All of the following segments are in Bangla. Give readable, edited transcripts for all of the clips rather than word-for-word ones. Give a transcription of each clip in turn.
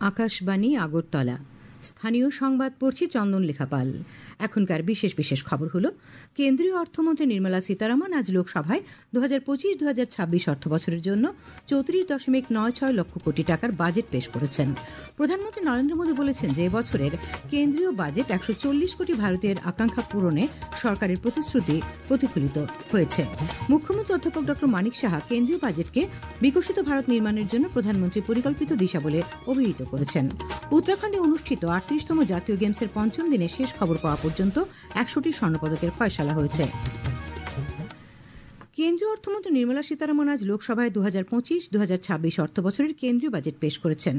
আকাশবাণী আগরতলা স্থানীয় সংবাদ পড়ছি চন্দন লেখাপাল। এখনকার বিশেষ বিশেষ খবর হলো, কেন্দ্রীয় অর্থমন্ত্রী নির্মলা সীতারামন আজ লোকসভায় 2025-2026 অর্থবছরের জন্য 34.96 লক্ষ কোটি টাকার বাজেট পেশ করেছেন। প্রধানমন্ত্রী নরেন্দ্র মোদী বলেছেন যে এবছরের কেন্দ্রীয় বাজেট 140 কোটি ভারতীয়ের আকাঙ্ক্ষা পূরণে সরকারের প্রতিশ্রুতি প্রতিফলিত হয়েছে। মুখ্যমন্ত্রী অধ্যাপক ড. মানিক সাহা কেন্দ্রীয় বাজেটকে বিকশিত ভারত নির্মাণের জন্য প্রধানমন্ত্রী পরিকল্পিত দিশা বলে অভিহিত করেছেন। উত্তরাখণ্ডে অনুষ্ঠিত 38তম জাতীয় গেমসের পঞ্চম দিনে শেষ খবর পাওয়া পর্যন্ত 100টি স্বর্ণপদকের ফয়সালা হয়েছে। কেন্দ্রীয় অর্থমন্ত্রী নির্মলা সীতারামন আজ লোকসভায় 2025-2026 অর্থবছরের কেন্দ্রীয় বাজেট পেশ করেছেন।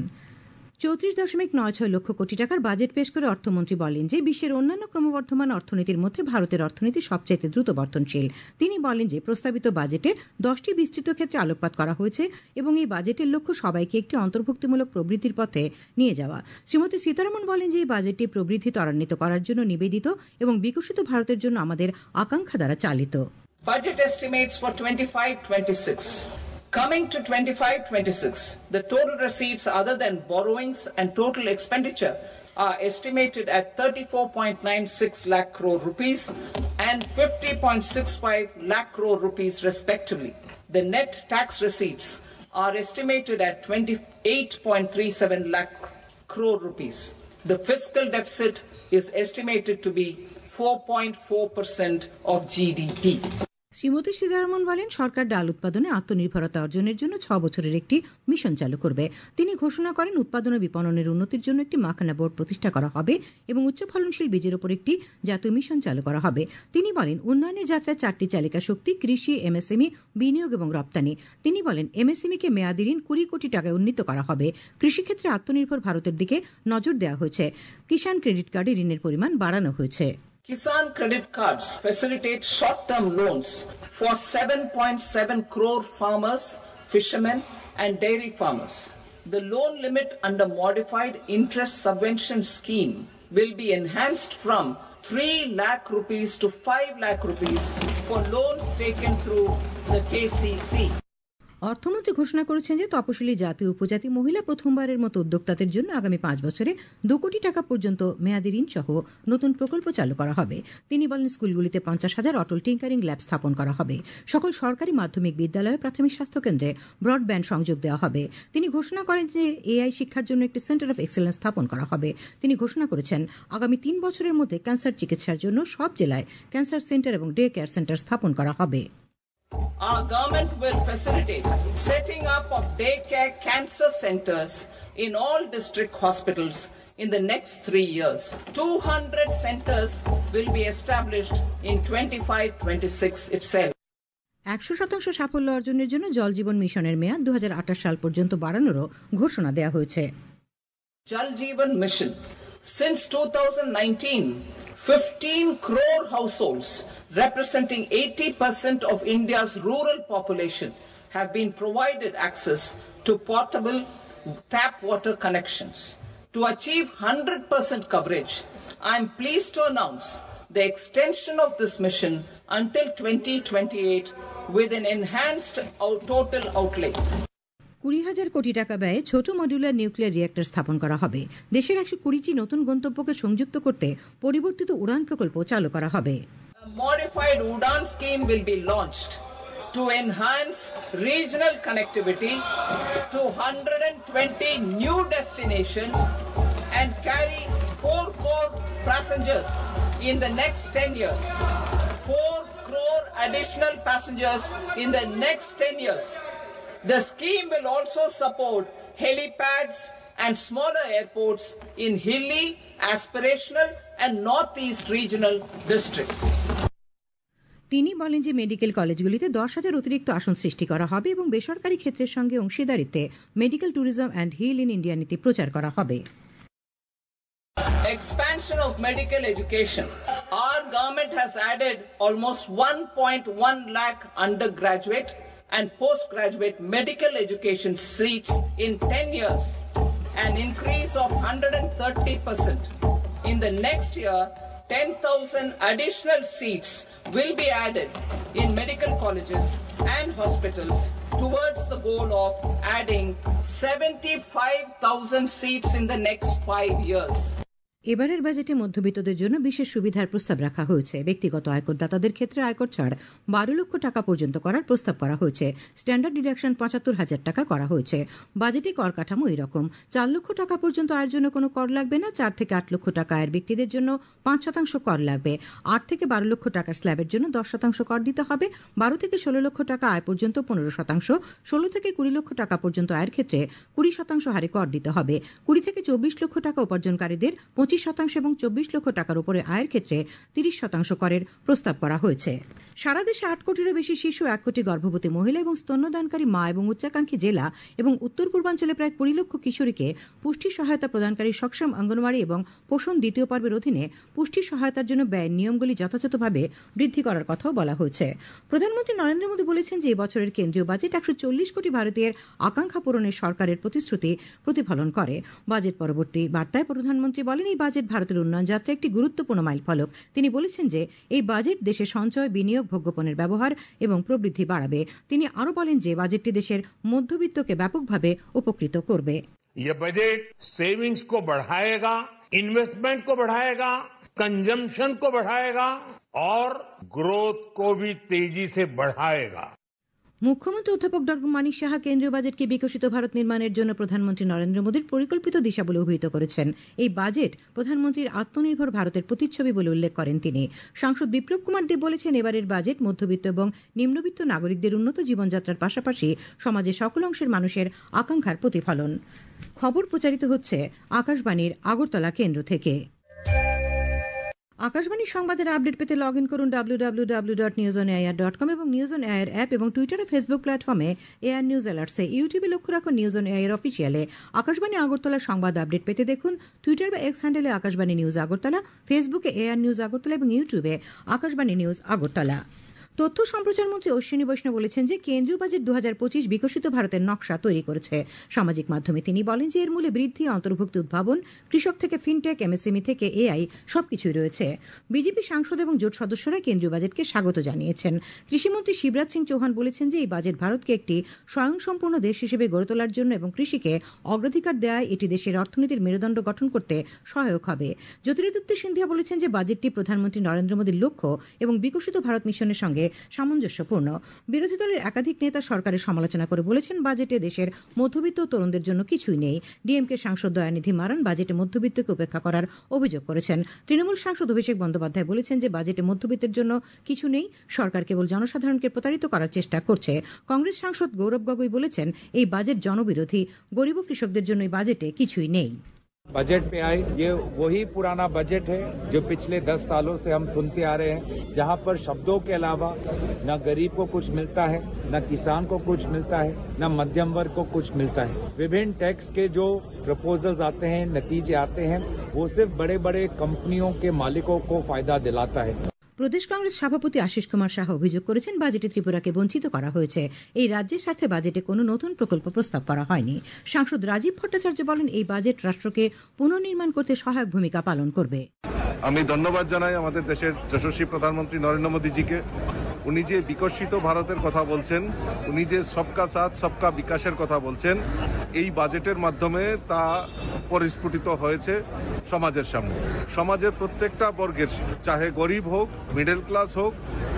34.96 লক্ষ কোটি টাকার বাজেট পেশ করে অর্থমন্ত্রী বলেন যে বিশ্বের অন্যান্য ক্রমবর্ধমান অর্থনীতির মধ্যে ভারতের অর্থনীতি সবচাইতে দ্রুত বর্ধনশীল। তিনি বলেন যে প্রস্তাবিত বাজেটে 10টি বিস্তৃত ক্ষেত্রে আলোকপাত করা হয়েছে এবং এই বাজেটের লক্ষ্য সবাইকে একটি অন্তর্ভুক্তিমূলক প্রবৃদ্ধির পথে নিয়ে যাওয়া। শ্রীমতী সীতারামন বলেন যে এই বাজেটটি প্রবৃদ্ধি ত্বরান্বিত করার জন্য নিবেদিত এবং বিকশিত ভারতের জন্য আমাদের আকাঙ্ক্ষা দ্বারা চালিত। Budget estimates for 25-26. Coming to 25-26, the total receipts other than borrowings and total expenditure are estimated at 34.96 lakh crore rupees and 50.65 lakh crore rupees respectively. The net tax receipts are estimated at 28.37 lakh crore rupees. The fiscal deficit is estimated to be 4.4% of GDP. Shrimati Sitharaman বলেন সরকার ডাল উৎপাদনে আত্মনির্ভরতা অর্জনের জন্য 6 বছরের একটি মিশন চালু করবে। তিনি ঘোষণা করেন উৎপাদন ও বিপণনের উন্নতির জন্য একটি মাখানা বোর্ড প্রতিষ্ঠা করা হবে এবং উচ্চ ফলনশীল বীজের উপর একটি জাতীয় মিশন চালু করা হবে। তিনি বলেন উন্নয়নের যাত্রায় 4টি চালিকা শক্তি কৃষি, এমএসএমই, বিনিয়োগ এবং রপ্তানি। তিনি বলেন এমএসএমইকে মেয়াদি ঋণ 20 কোটি টাকায় উন্নীত করা হবে। কৃষিক্ষেত্রে আত্মনির্ভর ভারতের দিকে নজর দেওয়া হয়েছে। কিষাণ ক্রেডিট কার্ডে ঋণের পরিমাণ বাড়ানো হয়েছে। Kisan credit cards facilitate short-term loans for 7.7 crore farmers, fishermen and dairy farmers. The loan limit under modified interest subvention scheme will be enhanced from 3 lakh rupees to 5 lakh rupees for loans taken through the KCC. অর্থমন্ত্রী ঘোষণা করেছেন যে তপশিলি জাতি উপজাতি মহিলা প্রথমবারের মতো উদ্যোক্তাদের জন্য আগামী 5 বছরে 2 কোটি টাকা পর্যন্ত মেয়াদি ঋণ সহ নতুন প্রকল্প চালু করা হবে। তিনি বলেন স্কুলগুলিতে 50,000 অটল টিঙ্কারিং ল্যাব স্থাপন করা হবে। সকল সরকারি মাধ্যমিক বিদ্যালয়ে প্রাথমিক স্বাস্থ্যকেন্দ্রে ব্রডব্যান্ড সংযোগ দেওয়া হবে। তিনি ঘোষণা করেন যে এআই শিক্ষার জন্য একটি সেন্টার অফ এক্সেলেন্স স্থাপন করা হবে। তিনি ঘোষণা করেছেন আগামী 3 বছরের মধ্যে ক্যান্সার চিকিৎসার জন্য সব জেলায় ক্যান্সার সেন্টার এবং ডে কেয়ার সেন্টার স্থাপন করা হবে। Our government will facilitate setting up of daycare cancer centers in all district hospitals in the next 3 years. 200 centers will be established in 25-26 itself. 100% সাফল্য অর্জনের জন্য জল জীবন মিশনের মেয়াদ 2028 সাল পর্যন্ত বাড়ানোরও ঘোষণা দেওয়া হয়েছে। Jal Jeevan Mission. Since 2019, 15 crore households representing 80% of India's rural population have been provided access to portable tap water connections. To achieve 100% coverage, I am pleased to announce the extension of this mission until 2028 with an enhanced total outlay. 20,000 কোটি টাকা ব্যয়ে ছোট মডিউলার নিউক্লিয়ার রিঅ্যাক্টর স্থাপন করা হবে। দেশের 120টি নতুন গন্তব্যকে সংযুক্ত করতে পরিবর্তিত উড়ান প্রকল্প চালু করা হবে। A modified Udan scheme will be launched to enhance regional connectivity to 120 new destinations and carry 4 crore passengers in the next 10 years. 4 crore additional passengers in the next 10 years. The scheme will also support helipads and smaller airports in hilly, aspirational and northeast regional districts. তিনি বলেন যে মেডিকেল কলেজগুলিতে 10,000 অতিরিক্ত আসন সৃষ্টি করা হবে এবং বেসরকারি ক্ষেত্রের সঙ্গে অংশীদারিত্বে medical tourism and heal in India নীতি প্রচার করা হবে। Expansion of medical education. Our government has added almost 1.1 lakh undergraduate and postgraduate medical education seats in 10 years, an increase of 130%. In the next year, 10,000 additional seats will be added in medical colleges and hospitals towards the goal of adding 75,000 seats in the next 5 years. এবারের বাজেটে মধ্যবিত্তদের জন্য বিশেষ সুবিধার প্রস্তাব রাখা হয়েছে। ব্যক্তিগত আয়করদাতাদের ক্ষেত্রে আয়কর ছাড় 12 লক্ষ টাকা পর্যন্ত করার প্রস্তাব করা হয়েছে। স্ট্যান্ডার্ড ডিডাকশন 75,000 টাকা করা হয়েছে। বাজেটে কর কাঠামো এরকম: 4 লক্ষ টাকা পর্যন্ত আয়ের জন্য কোনো কর লাগবে না। 4 থেকে 8 লক্ষ টাকা আয়ের ব্যক্তিদের জন্য 5% কর লাগবে। 8 থেকে 12 লক্ষ টাকার স্ল্যাবের জন্য 10% কর দিতে হবে। 12 থেকে 16 লক্ষ টাকা আয় পর্যন্ত 15%, 16 থেকে 20 লক্ষ টাকা পর্যন্ত আয়ের ক্ষেত্রে 20% হারে কর দিতে হবে। 20 থেকে 24 লক্ষ টাকা উপার্জনকারীদের 25% এবং 24 লক্ষ টাকার উপরে আয়ের ক্ষেত্রে 30% করের প্রস্তাব করা হয়েছে। সারা দেশে 8 কোটিরও বেশি শিশু, 1 কোটি গর্ভবতী মহিলা এবং স্তন্যদানকারী মা এবং উচ্চাকাঙ্ক্ষী জেলা এবং উত্তর পূর্বাঞ্চলে প্রায় 20 লক্ষ কিশোরীকে পুষ্টি সহায়তা প্রদানকারী সক্ষম অঙ্গনওয়াড়ি এবং পোষণ দ্বিতীয় পর্বের অধীনে পুষ্টি সহায়তার জন্য ব্যয়ের নিয়মগুলি যথাযথভাবে বৃদ্ধি করার কথাও বলা হয়েছে। প্রধানমন্ত্রী নরেন্দ্র মোদী বলেছেন যে এই বছরের কেন্দ্রীয় বাজেট 140 কোটি ভারতীয়ের আকাঙ্ক্ষা পূরণের সরকারের প্রতিশ্রুতি প্রতিফলন করে। বাজেট পরবর্তী বার্তায় প্রধানমন্ত্রী বলেন, এই বাজেট ভারতের উন্নয়ন যাত্রা একটি গুরুত্বপূর্ণ মাইলফলক। তিনি বলেছেন যে এই বাজেট দেশে সঞ্চয়, বিনিয়োগ, ভোগ্যপণ্যের ব্যবহার এবং প্রবৃদ্ধি বাড়াবে। তিনি আরও বলেন যে বাজেটটি দেশের মধ্যবিত্তকে ব্যাপকভাবে উপকৃত করবে। यह बजट सेविंग्स को बढ़ाएगा, इन्वेस्टमेंट को बढ़ाएगा, कंजम्पशन को बढ़ाएगा और ग्रोथ को भी तेजी से बढ़ाएगा। মুখ্যমন্ত্রী অধ্যাপক ড মানিক সাহা কেন্দ্রীয় বাজেটকে বিকশিত ভারত নির্মাণের জন্য প্রধানমন্ত্রী নরেন্দ্র মোদীর পরিকল্পিত দিশা বলে অভিহিত করেছেন। এই বাজেট প্রধানমন্ত্রীর আত্মনির্ভর ভারতের প্রতিচ্ছবি বলে উল্লেখ করেন তিনি। সাংসদ বিপ্লব কুমার দেব বলেছেন, এবারের বাজেট মধ্যবিত্ত এবং নিম্নবিত্ত নাগরিকদের উন্নত জীবনযাত্রার পাশাপাশি সমাজের সকল অংশের মানুষের আকাঙ্ক্ষার প্রতিফলন। খবর প্রচারিত হচ্ছে আকাশবাণীর আগরতলা কেন্দ্র থেকে। আকাশবাণীর সংবাদের আপডেট পেতে লগ ইন করুন www.newsonair.com এবং নিউজ অন এয়ার অ্যাপ এবং টুইটার ও ফেসবুক প্ল্যাটফর্মে এয়ার নিউজ অ্যালার্টসে। ইউটিউবে লক্ষ্য রাখুন নিউজ অন এয়ার অফিসিয়ালে। আকাশবাণী আগরতলার সংবাদ আপডেট পেতে দেখুন টুইটার বা এক্স হ্যান্ডেলে আকাশবাণী নিউজ আগরতলা, ফেসবুকে এয়ার নিউজ আগরতলা এবং ইউটিউবে আকাশবাণী নিউজ আগরতলা। তথ্য সম্প্রচার মন্ত্রী অশ্বিনী বৈষ্ণব বলেছেন যে কেন্দ্রীয় বাজেট 2025 বিকশিত ভারতের নকশা তৈরি করেছে। সামাজিক মাধ্যমে তিনি বলেন যে এর মূলে বৃদ্ধি, অন্তর্ভুক্তি, উদ্ভাবন, কৃষক থেকে ফিনটেক, এমএসএমই থেকে এআই সবকিছুই রয়েছে। বিজেপি সাংসদ এবং জোট সদস্যরা কেন্দ্রীয় বাজেটকে স্বাগত জানিয়েছেন। কৃষিমন্ত্রী শিবরাজ সিং চৌহান বলেছেন যে এই বাজেট ভারতকে একটি স্বয়ংসম্পূর্ণ দেশ হিসেবে গড়ে তোলার জন্য এবং কৃষিকে অগ্রাধিকার দেওয়ায় এটি দেশের অর্থনীতির মেরুদণ্ড গঠন করতে সহায়ক হবে। জ্যোতিরাদিত্য সিন্ধিয়া বলেছেন যে বাজেটটি প্রধানমন্ত্রী নরেন্দ্র মোদীর লক্ষ্য এবং বিকশিত ভারত মিশনের সঙ্গে সামঞ্জস্যপূর্ণ। বিরোধী দলের একাধিক নেতা সরকারের সমালোচনা করে বলেছেন বাজেটে দেশের মধ্যবিত্ত তরুণদের জন্য কিছুই নেই। ডিএমকে সাংসদ দয়ানিধি মারান বাজেটে মধ্যবিত্তকে উপেক্ষা করার অভিযোগ করেছেন। তৃণমূল সাংসদ অভিষেক বন্দ্যোপাধ্যায় বলেছেন যে বাজেটে মধ্যবিত্তের জন্য কিছু নেই, সরকার কেবল জনসাধারণকে প্রতারিত করার চেষ্টা করছে। কংগ্রেস সাংসদ গৌরব গগৈ বলেছেন এই বাজেট জনবিরোধী, গরিব কৃষকদের জন্য এই বাজেটে কিছুই নেই। बजट पे आई, ये वही पुराना बजट है जो पिछले 10 सालों से हम सुनते आ रहे हैं, जहां पर शब्दों के अलावा न गरीब को कुछ मिलता है, न किसान को कुछ मिलता है, न मध्यम वर्ग को कुछ मिलता है। विभिन्न टैक्स के जो प्रपोजल्स आते हैं, नतीजे आते हैं, वो सिर्फ बड़े बड़े कंपनियों के मालिकों को फायदा दिलाता है। প্রদেশ কংগ্রেস সভাপতি আশিস কুমার সাহা অভিযোগ করেছেন বাজেটে ত্রিপুরাকে বঞ্চিত করা হয়েছে। এই রাজ্যের স্বার্থে বাজেটে কোনো নতুন প্রকল্প প্রস্তাব করা হয়নি। সাংসদ রাজীব ভট্টাচার্য বলেন এই বাজেট রাষ্ট্রকে পুনর্নির্মাণ করতে সহায়ক ভূমিকা পালন করবে। আমি ধন্যবাদ জানাই আমাদের দেশের যশস্বী প্রধানমন্ত্রী নরেন্দ্র মোদীজিকে। উনি যে বিকশিত ভারতের কথা বলছেন, উনি যে সবকা সাথ সবকা বিকাশের কথা বলছেন, এই বাজেটের মাধ্যমে তা পরিস্ফুটিত হয়েছে সমাজের সামনে। সমাজের প্রত্যেকটা বর্গের, চাহে গরিব হোক, মিডল ক্লাস হোক,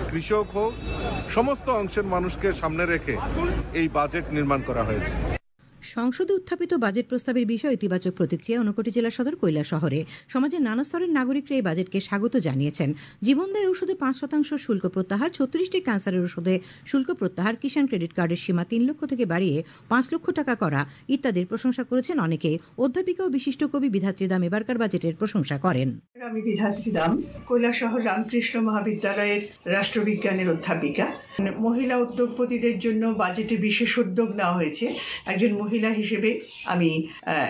কৃষক হোক, সমস্ত অংশের মানুষকে সামনে রেখে এই বাজেট নির্মাণ করা হয়েছে। সংসদে উত্থাপিত বাজেট প্রস্তাবের বিষয়ে ইতিবাচক প্রতিক্রিয়া ঊনকোটি জেলা সদর কৈলাস শহরে। সমাজের নানা স্তরের নাগরিকরা এই বাজেটকে স্বাগত জানিয়েছেন। জীবনদায়ী ওষুধে 5% শুল্ক প্রত্যাহার, 36টি ক্যান্সারের ওষুধে শুল্ক প্রত্যাহার, কিষাণ ক্রেডিট কার্ডের সীমা 3 লক্ষ থেকে বাড়িয়ে 5 লক্ষ টাকা করা ইত্যাদির প্রশংসা করেছেন অনেকে। অধ্যাপিকা ও বিশিষ্ট কবি বিধাত্রী দাম এবারকার বাজেটের প্রশংসা করেন। আমি বিধাত্রী দাম, কৈলাস শহর রামকৃষ্ণ মহাবিদ্যালয়ের রাষ্ট্রবিজ্ঞানের অধ্যাপিকা। মহিলা উদ্যোগপতিদের জন্য বাজেটে বিশেষ উদ্যোগ নেওয়া হয়েছে। একজন মহিলা হিসেবে আমি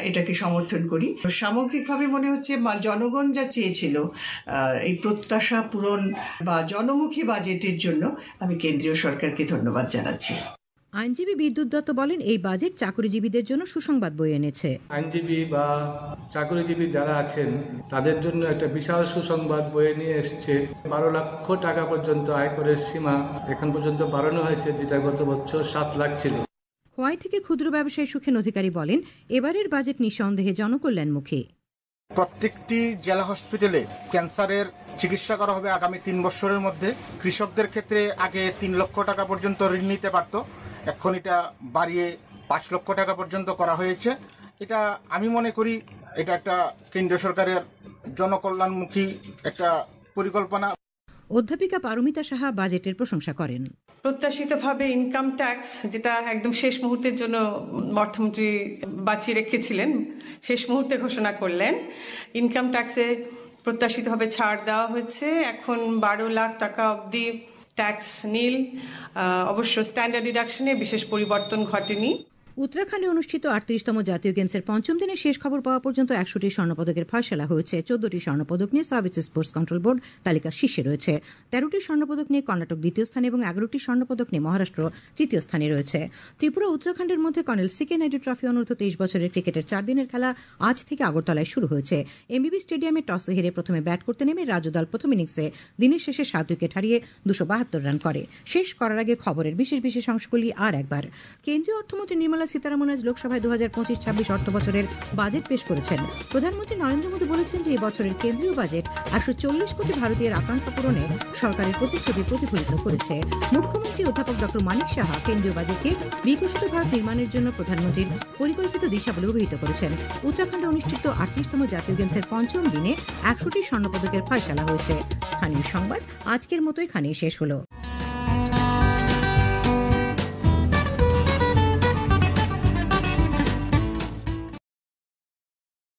এটাকে সমর্থন করি। সামগ্রিকভাবে মনে হচ্ছে জনগণ যা চেয়েছিল এই প্রত্যাশা পূরণ বা জনমুখী বাজেটের জন্য আমি কেন্দ্রীয় সরকারকে ধন্যবাদ জানাচ্ছি। আইনজীবী বিদ্যুৎ দত্ত বলেন, এই বাজেট চাকরিজীবীদের জন্য সুসংবাদ বয়ে এনেছে। আইনজীবী বা চাকরিজীবী যারা আছেন তাদের জন্য একটা বিশাল সুসংবাদ বয়ে নিয়ে এসছে। 12 লক্ষ টাকা পর্যন্ত আয়করের সীমা এখন পর্যন্ত বাড়ানো হয়েছে, যেটা গত বছর 7 লাখ ছিল। খোয়াই থেকে ক্ষুদ্র ব্যবসায়ী সুখেন অধিকারী বলেন, এবারের বাজেট নিঃসন্দেহে জনকল্যাণমুখী। প্রত্যেকটি জেলা হসপিটালে ক্যান্সারের চিকিৎসা করা হবে আগামী 3 বছরের মধ্যে। কৃষকদের ক্ষেত্রে আগে 3 লক্ষ টাকা পর্যন্ত ঋণ নিতে পারত, এখন এটা বাড়িয়ে 5 লক্ষ টাকা পর্যন্ত করা হয়েছে। এটা আমি মনে করি এটা একটা কেন্দ্রীয় সরকারের জনকল্যাণমুখী একটা পরিকল্পনা। অধ্যাপিকা পারমিতা সাহা বাজেটের প্রশংসা করেন। প্রত্যাশিতভাবে ইনকাম ট্যাক্স, যেটা একদম শেষ মুহূর্তের জন্য অর্থমন্ত্রী বাঁচিয়ে রেখেছিলেন, শেষ মুহূর্তে ঘোষণা করলেন। ইনকাম ট্যাক্সে প্রত্যাশিতভাবে ছাড় দেওয়া হয়েছে, এখন 12 লাখ টাকা অবধি ট্যাক্স নীল। অবশ্য স্ট্যান্ডার্ড ডিডাকশনে বিশেষ পরিবর্তন ঘটেনি। উত্তরাখণ্ডে অনুষ্ঠিত 38তম জাতীয় গেমসের পঞ্চম দিনে শেষ খবর পাওয়া পর্যন্ত 100টি স্বর্ণপদকের ফয়সালা হয়েছে। 14টি স্বর্ণপদক নিয়ে সার্ভিস স্পোর্টস কন্ট্রোল বোর্ড তালিকার শীর্ষে রয়েছে। 13টি স্বর্ণপদক নিয়ে কর্ণাটক দ্বিতীয় স্থানে এবং 11টি স্বর্ণপদক নিয়ে মহারাষ্ট্র তৃতীয় স্থানে রয়েছে। ত্রিপুরা উত্তরাখণ্ডের মধ্যে কর্নেল সিকে নাইডু ট্রফি অনূর্ধ্ব 23 বছরের ক্রিকেটের 4 দিনের খেলা আজ থেকে আগরতলায় শুরু হয়েছে। এমবিবি স্টেডিয়ামে টসে হেরে প্রথমে ব্যাট করতে নেমে রাজ্য দল প্রথম ইনিংসে দিনের শেষে 7 উইকেট হারিয়ে 272 রান করে। শেষ করার আগে খবরের বিশেষ অংশগুলি আর একবার। কেন্দ্রীয় অর্থমন্ত্রী নির্মলা সীতারামন আজ লোকসভায় 2025-26 অর্থ বছরের বাজেট পেশ করেছেন। প্রধানমন্ত্রী নরেন্দ্র মোদী বলেছেন যে এই বছরের কেন্দ্রীয় বাজেট 140 কোটি ভারতীয়ের আকাঙ্ক্ষা পূরণে সরকারের প্রতিশ্রুতি প্রতিফলিত করেছে। মুখ্যমন্ত্রী অধ্যাপক ডক্টর মানিক সাহা কেন্দ্রীয় বাজেটকে বিকশিত ভারত নির্মাণের জন্য প্রধানমন্ত্রীর পরিকল্পিত দিশা বলে অভিহিত করেছেন। উত্তরাখণ্ডে অনুষ্ঠিত 38তম জাতীয় গেমসের পঞ্চম দিনে 100টি স্বর্ণপদকের ফয়সালা হয়েছে। স্থানীয় সংবাদ আজকের মতো এখানেই শেষ হলো।